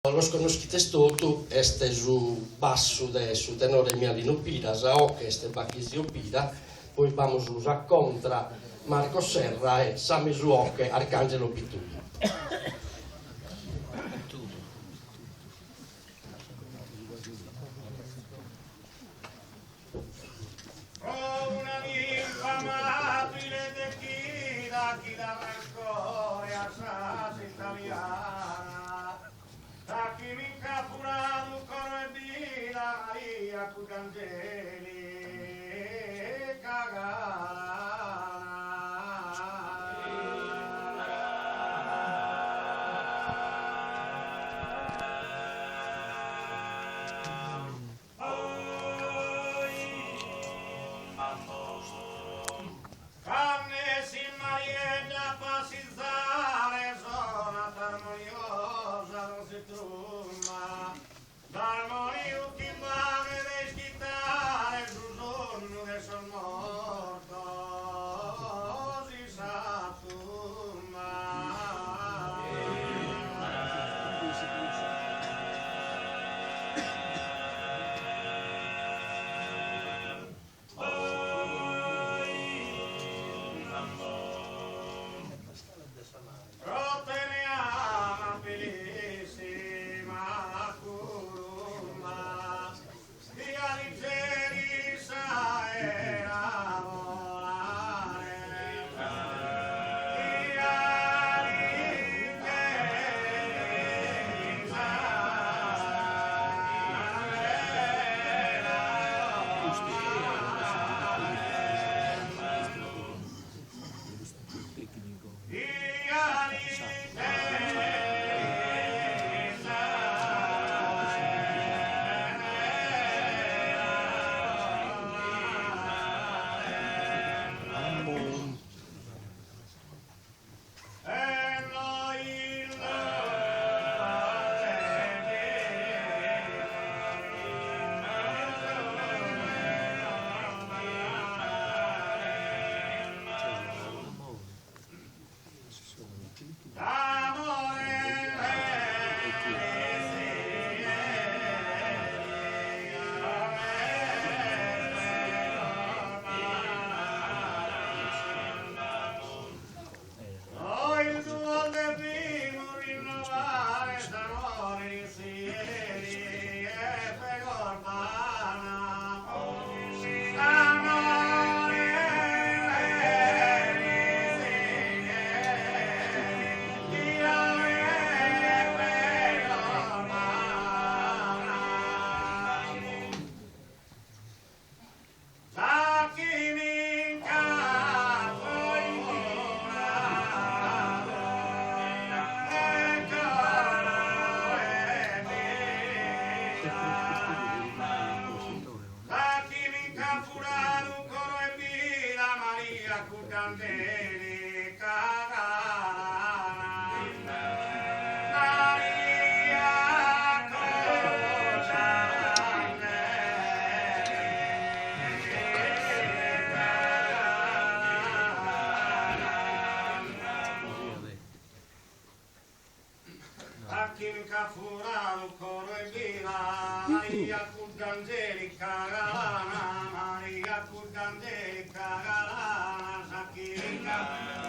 Los conoscites tutto, este su basso de su tenore Mialino Pira, sao che este Bachisio Pira, poi vamos a contra Marco Serra e Sami Suocche, Arcangelo Pitullo. Chi da rancore assas italiana, da chi mi capurato coro e vila Maria Cucangeli cagana. D'armonio chi va deve schittare sul sonno che son morto si sa Maria Cucangeli cagana, Maria Cucangeli cagana, Sakirika.